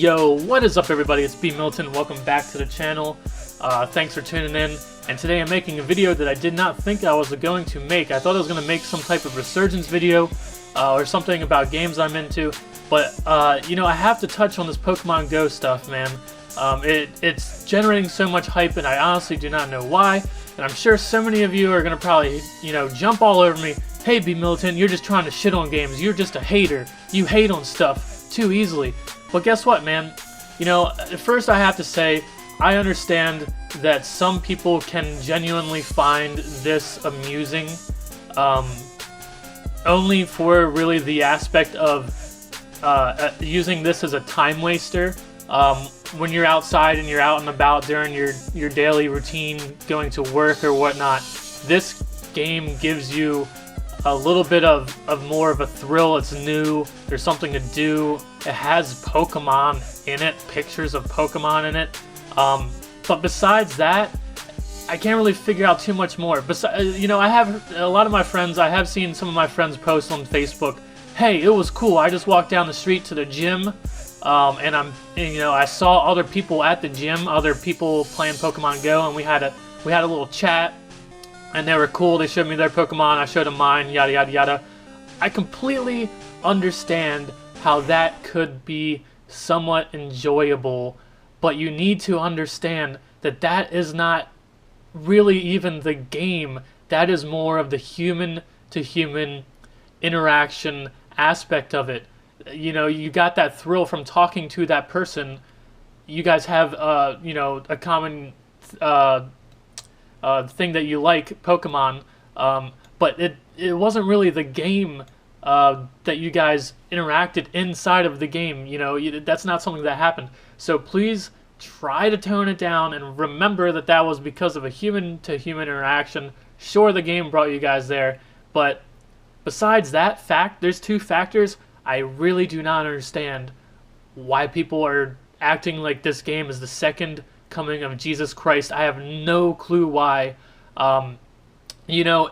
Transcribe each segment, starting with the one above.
Yo, what is up everybody? It's BMilitant. Welcome back to the channel. Thanks for tuning in. And today I'm making a video that I did not think I was going to make. I thought I was going to make some type of resurgence video or something about games I'm into. But, you know, I have to touch on this Pokemon Go stuff, man. It's generating so much hype and I honestly do not know why. And I'm sure so many of you are going to probably, you know, jump all over me. Hey, BMilitant, you're just trying to shit on games. You're just a hater. You hate on stuff too easily. But guess what, man? You know, first I have to say, I understand that some people can genuinely find this amusing, only for really the aspect of using this as a time waster. When you're outside and you're out and about during your daily routine, going to work or whatnot, this game gives you a little bit of more of a thrill. It's new, there's something to do, it has Pokemon in it, pictures of Pokemon in it, but besides that, I can't really figure out too much more. You know, I have a lot of my friends, I have seen some of my friends post on Facebook, hey, it was cool, I just walked down the street to the gym, and you know, I saw other people at the gym, other people playing Pokemon Go, and we had a little chat. And they were cool, they showed me their Pokemon, I showed them mine, yada yada yada. I completely understand how that could be somewhat enjoyable, but you need to understand that that is not really even the game. That is more of the human-to-human interaction aspect of it. You know, you got that thrill from talking to that person. You guys have, you know, a common thing that you like, Pokemon, but it wasn't really the game that you guys interacted inside of the game. You know, that's not something that happened. So please try to tone it down and remember that that was because of a human-to-human interaction. Sure, the game brought you guys there, but besides that fact, there's two factors. I really do not understand why people are acting like this game is the second coming of Jesus Christ. I have no clue why. You know,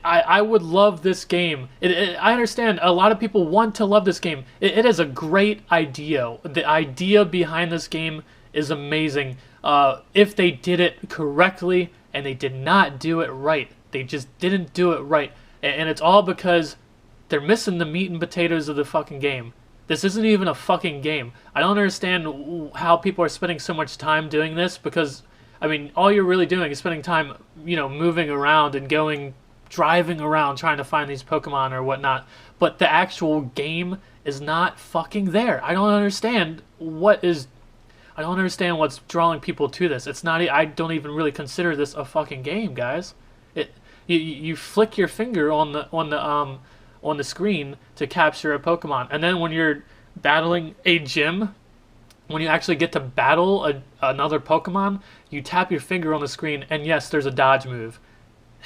I would love this game. I understand a lot of people want to love this game. It is a great idea. The idea behind this game is amazing. If they did it correctly, and they did not do it right. They just didn't do it right. And it's all because they're missing the meat and potatoes of the fucking game. This isn't even a fucking game. I don't understand how people are spending so much time doing this, because, I mean, all you're really doing is spending time, you know, moving around and driving around trying to find these Pokemon or whatnot. But the actual game is not fucking there. I don't understand what's drawing people to this. It's not, I don't even really consider this a fucking game, guys. You flick your finger on the screen to capture a Pokemon, and then when you're battling a gym, when you actually get to battle another Pokemon, you tap your finger on the screen, and yes, there's a dodge move.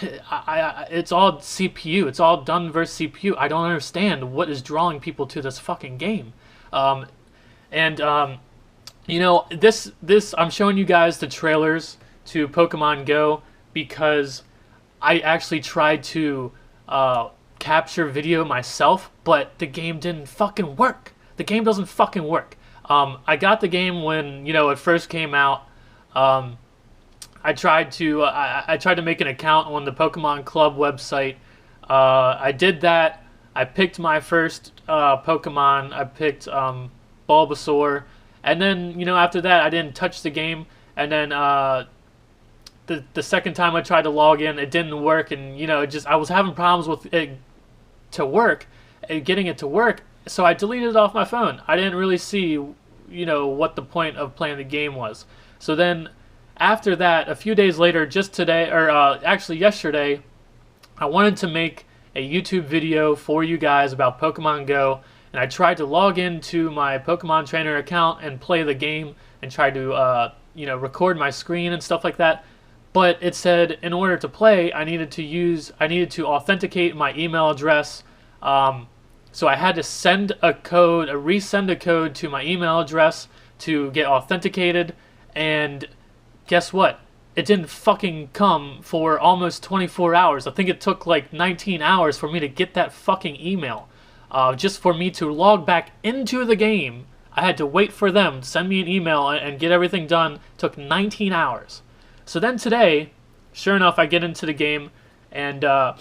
It's all CPU. It's all done versus CPU. I don't understand what is drawing people to this fucking game. You know, this I'm showing you guys the trailers to Pokemon Go because I actually tried to capture video myself, but the game didn't fucking work. The game doesn't fucking work. I got the game when, you know, it first came out. I tried to make an account on the Pokemon Club website. I did that. I picked my first Pokemon. I picked Bulbasaur, and then, you know, after that I didn't touch the game. And then the second time I tried to log in, it didn't work, and, you know, I was having problems with it getting it to work, so I deleted it off my phone. I didn't really see, you know, what the point of playing the game was. So then after that, a few days later, just today, or actually yesterday, I wanted to make a YouTube video for you guys about Pokemon Go, and I tried to log into my Pokemon Trainer account and play the game and try to you know, record my screen and stuff like that. But it said in order to play, I needed to authenticate my email address. So I had to send a code, resend a code to my email address to get authenticated. And guess what? It didn't fucking come for almost 24 hours. I think it took like 19 hours for me to get that fucking email. Just for me to log back into the game. I had to wait for them to send me an email and get everything done. It took 19 hours. So then today, sure enough, I get into the game, and I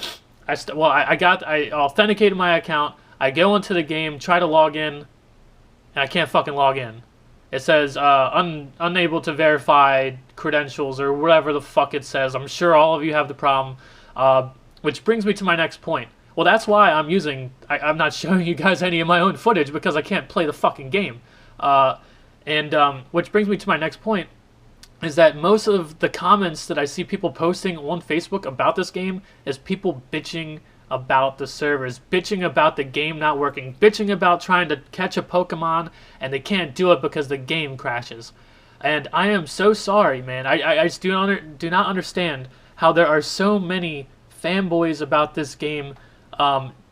authenticated my account. I go into the game, try to log in, and I can't fucking log in. It says unable to verify credentials or whatever the fuck it says. I'm sure all of you have the problem. Which brings me to my next point. Well, that's why I'm not showing you guys any of my own footage, because I can't play the fucking game. Which brings me to my next point, is that most of the comments that I see people posting on Facebook about this game is people bitching about the servers, bitching about the game not working, bitching about trying to catch a Pokemon and they can't do it because the game crashes. And I am so sorry, man. I just do not understand how there are so many fanboys about this game.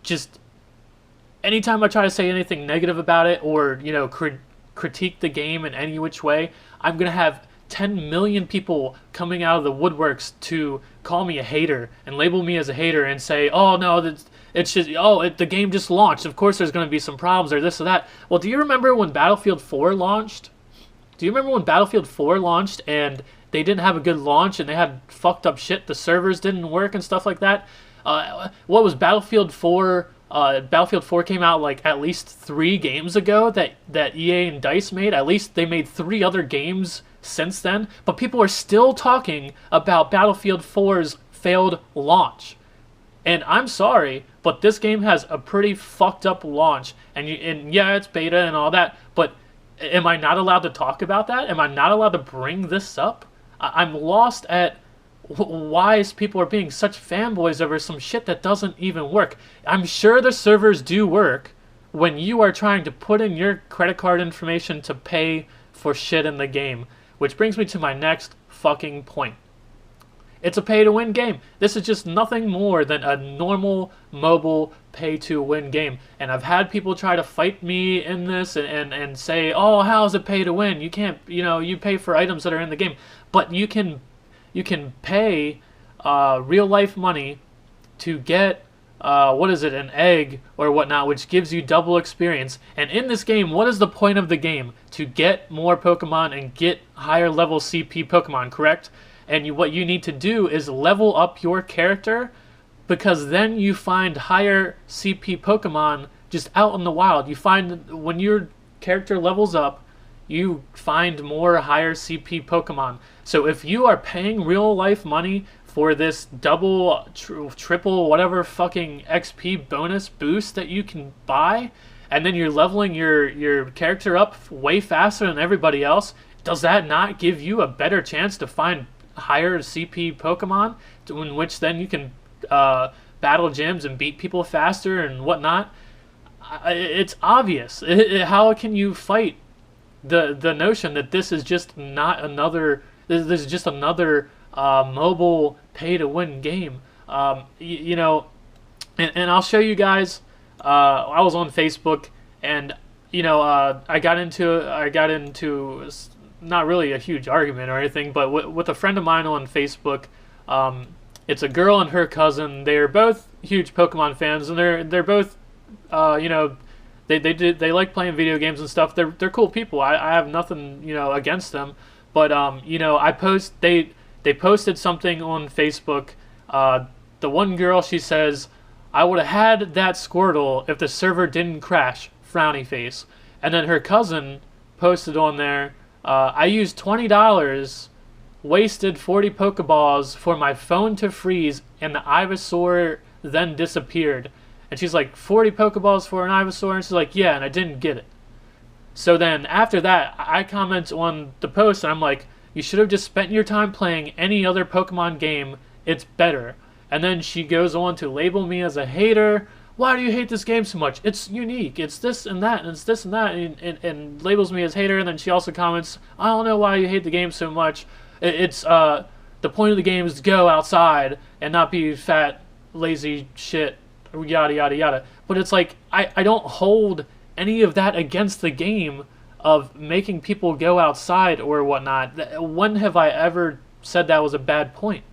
Just anytime I try to say anything negative about it, or critique the game in any which way, I'm gonna have 10 million people coming out of the woodworks to call me a hater and label me as a hater and say, oh no, the game just launched, of course there's going to be some problems or this or that. Well, do you remember when Battlefield 4 launched? Do you remember when Battlefield 4 launched and they didn't have a good launch and they had fucked up shit, the servers didn't work and stuff like that? What was Battlefield 4? Battlefield 4 came out like at least 3 games ago that EA and DICE made. At least they made 3 other games since then, but people are still talking about Battlefield 4's failed launch. And I'm sorry, but this game has a pretty fucked up launch, and yeah, it's beta and all that, but am I not allowed to talk about that? Am I not allowed to bring this up? I'm lost at why people are being such fanboys over some shit that doesn't even work. I'm sure the servers do work when you are trying to put in your credit card information to pay for shit in the game. Which brings me to my next fucking point. It's a pay-to-win game. This is just nothing more than a normal mobile pay-to-win game. And I've had people try to fight me in this and say, oh, how is it pay-to-win? You can't, you pay for items that are in the game. But you can pay real-life money to get, an egg or whatnot, which gives you double experience. And in this game, what is the point of the game? To get more Pokemon and get higher level CP Pokemon, correct? And what you need to do is level up your character, because then you find higher CP Pokemon just out in the wild. You find when your character levels up, you find more higher CP Pokemon. So if you are paying real life money for this double, triple, whatever fucking XP bonus boost that you can buy, and then you're leveling your character up way faster than everybody else, does that not give you a better chance to find higher CP Pokemon, in which then you can battle gyms and beat people faster and whatnot? It's obvious. How can you fight the notion that this is just not another? This is just another mobile pay-to-win game. And I'll show you guys. I was on Facebook, and I got into not really a huge argument or anything, but with a friend of mine on Facebook. It's a girl and her cousin. They're both huge Pokemon fans, and they're both they like playing video games and stuff. They're cool people. I have nothing against them, but they posted something on Facebook. The one girl, she says, I would have had that Squirtle if the server didn't crash, frowny face. And then her cousin posted on there, I used $20, wasted 40 Pokeballs for my phone to freeze, and the Ivysaur then disappeared. And she's like, 40 Pokeballs for an Ivysaur? And she's like, yeah, and I didn't get it. So then after that, I comment on the post, and I'm like, you should have just spent your time playing any other Pokemon game. It's better. And then she goes on to label me as a hater. Why do you hate this game so much? It's unique. It's this and that, and it's this and that, and labels me as hater. And then she also comments, I don't know why you hate the game so much. It's the point of the game is to go outside and not be fat, lazy shit, yada, yada, yada. But it's like, I don't hold any of that against the game of making people go outside or whatnot. When have I ever said that was a bad point?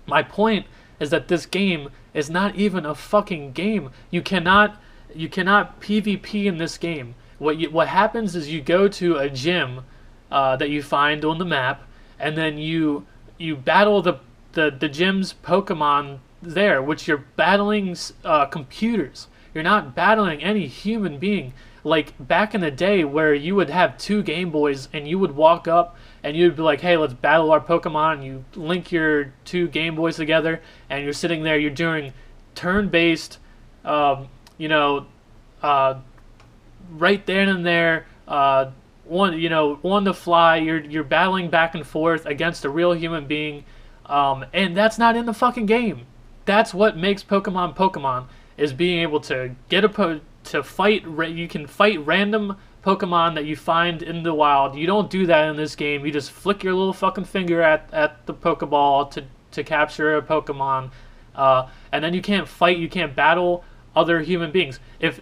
My point is that this game is not even a fucking game. You cannot PvP in this game. what happens is you go to a gym that you find on the map, and then you battle the gym's Pokemon there, which you're battling computers. You're not battling any human being. Like back in the day where you would have two Game Boys and you would walk up and you'd be like, hey, let's battle our Pokemon. And you link your two Game Boys together and you're sitting there, you're doing turn-based, you know, right then and there, on the fly, you're battling back and forth against a real human being, and that's not in the fucking game. That's what makes Pokemon Pokemon, is being able to get to fight. You can fight random Pokemon that you find in the wild. You don't do that in this game. You just flick your little fucking finger at the Pokeball to capture a Pokemon, and then you can't fight. You can't battle other human beings. If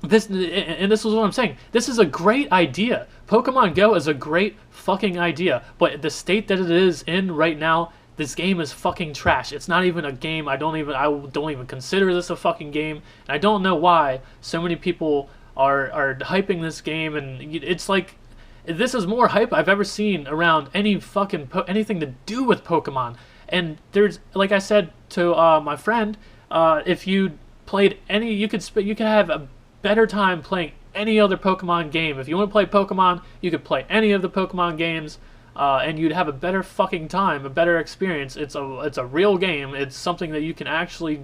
this is what I'm saying. This is a great idea. Pokemon Go is a great fucking idea, but the state that it is in right now, this game is fucking trash. It's not even a game. I don't even consider this a fucking game, and I don't know why so many people are hyping this game. And it's like, this is more hype I've ever seen around any fucking anything to do with Pokemon. And there's, like I said to my friend, if you played any, you could have a better time playing any other Pokemon game. If you want to play Pokemon, you could play any of the Pokemon games, and you'd have a better fucking time, a better experience. It's a real game. It's something that you can actually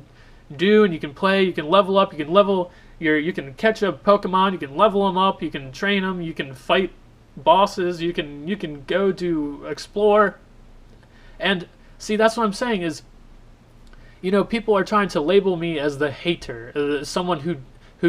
do, and you can play. You can level up. You can catch a Pokemon. You can level them up. You can train them. You can fight bosses. You can go to explore. And see, that's what I'm saying is, people are trying to label me as the hater, someone who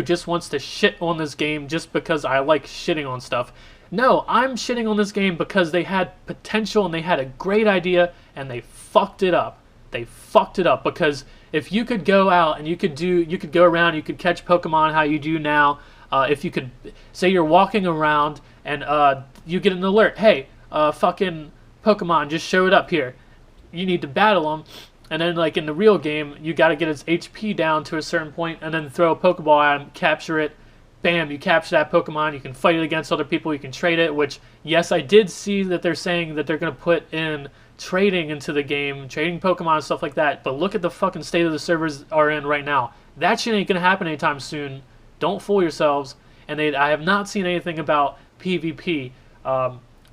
just wants to shit on this game just because I like shitting on stuff. No, I'm shitting on this game because they had potential and they had a great idea and they fucked it up. They fucked it up because if you could go out and you could go around, you could catch Pokemon how you do now. If you could, say you're walking around and you get an alert, hey, fucking Pokemon just showed up here. You need to battle them. And then, like in the real game, you got to get its HP down to a certain point, and then throw a Pokeball at him, capture it. Bam! You capture that Pokemon. You can fight it against other people. You can trade it. Which, yes, I did see that they're saying that they're going to put in trading into the game, trading Pokemon and stuff like that. But look at the fucking state of the servers are in right now. That shit ain't going to happen anytime soon. Don't fool yourselves. And I have not seen anything about PvP.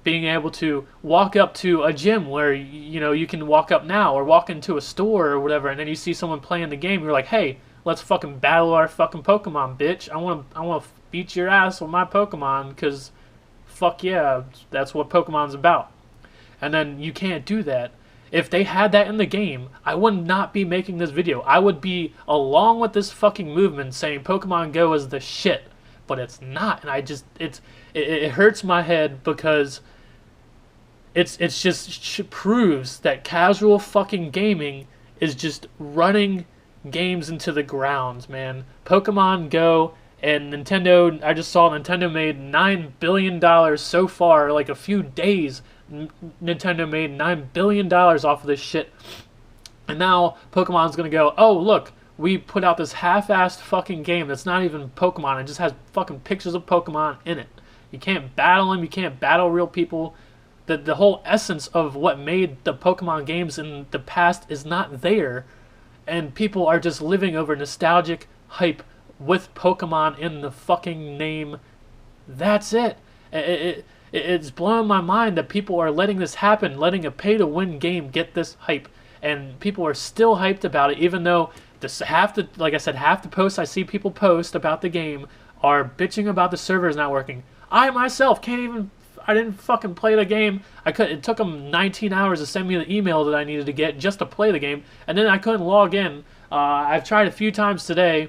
Being able to walk up to a gym where you can walk up now, or walk into a store or whatever, and then you see someone playing the game. You're like, hey, let's fucking battle our fucking Pokemon, bitch. I want to beat your ass with my Pokemon, because fuck yeah, that's what Pokemon's about. And then you can't do that. If they had that in the game, I would not be making this video. I would be along with this fucking movement saying Pokemon Go is the shit. But it's not, and it hurts my head because it just proves that casual fucking gaming is just running games into the ground, man. Pokemon Go and Nintendo, I just saw Nintendo made $9 billion so far, like a few days. Nintendo made $9 billion off of this shit. And now Pokemon's gonna go, oh look, we put out this half-assed fucking game that's not even Pokemon. It just has fucking pictures of Pokemon in it. You can't battle them. You can't battle real people. The whole essence of what made the Pokemon games in the past is not there. And people are just living over nostalgic hype with Pokemon in the fucking name. That's it. It's blowing my mind that people are letting this happen, letting a pay-to-win game get this hype. And people are still hyped about it, even though half the posts I see people post about the game are bitching about the servers not working. I myself I didn't fucking play the game. It took them 19 hours to send me the email that I needed to get just to play the game, and then I couldn't log in. I've tried a few times today.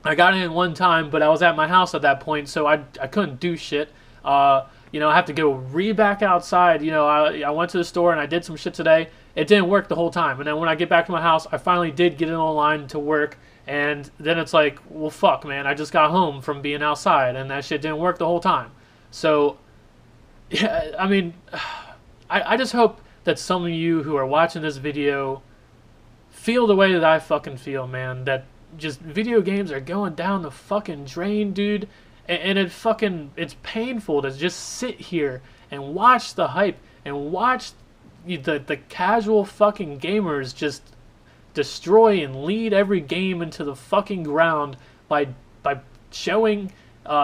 I got in one time, but I was at my house at that point, so I couldn't do shit. I have to go back outside. I went to the store and I did some shit today. It didn't work the whole time. And then when I get back to my house, I finally did get in online to work. And then it's like, well, fuck, man. I just got home from being outside, and that shit didn't work the whole time. So, yeah, I mean, I just hope that some of you who are watching this video feel the way that I fucking feel, man. That just video games are going down the fucking drain, dude. And it's painful to just sit here and watch the hype and watch the casual fucking gamers just destroy and lead every game into the fucking ground by showing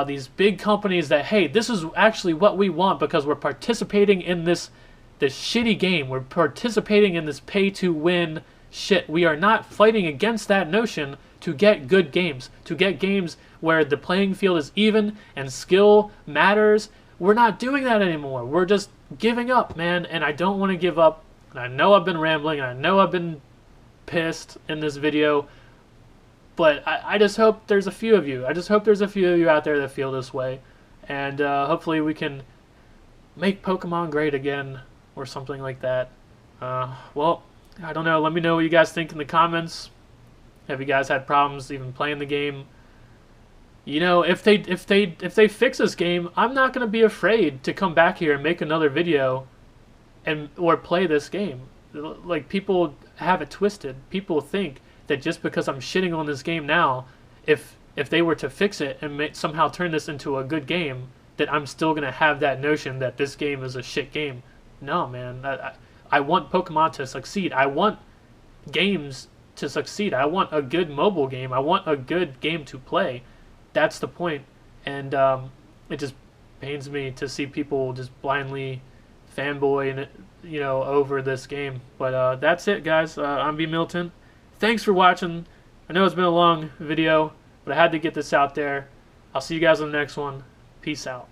these big companies that, hey, this is actually what we want because we're participating in this shitty game. We're participating in this pay-to-win shit. We are not fighting against that notion to get good games, to get games where the playing field is even and skill matters. We're not doing that anymore. We're just giving up, man, and I don't want to give up. And I know I've been rambling, and I know I've been pissed in this video, but I just hope there's a few of you. I just hope there's a few of you out there that feel this way, and hopefully we can make Pokemon great again or something like that. Well, I don't know. Let me know what you guys think in the comments. Have you guys had problems even playing the game? You know, if they fix this game, I'm not gonna be afraid to come back here and make another video or play this game. Like, people have it twisted. People think that just because I'm shitting on this game now, if they were to fix it and somehow turn this into a good game, that I'm still gonna have that notion that this game is a shit game. No, man. I want Pokemon to succeed. I want games to succeed. I want a good mobile game. I want a good game to play. That's the point. And it just pains me to see people just blindly fanboy, you know, over this game. But that's it, guys. I'm BMilitant. Thanks for watching. I know it's been a long video, but I had to get this out there. I'll see you guys on the next one. Peace out.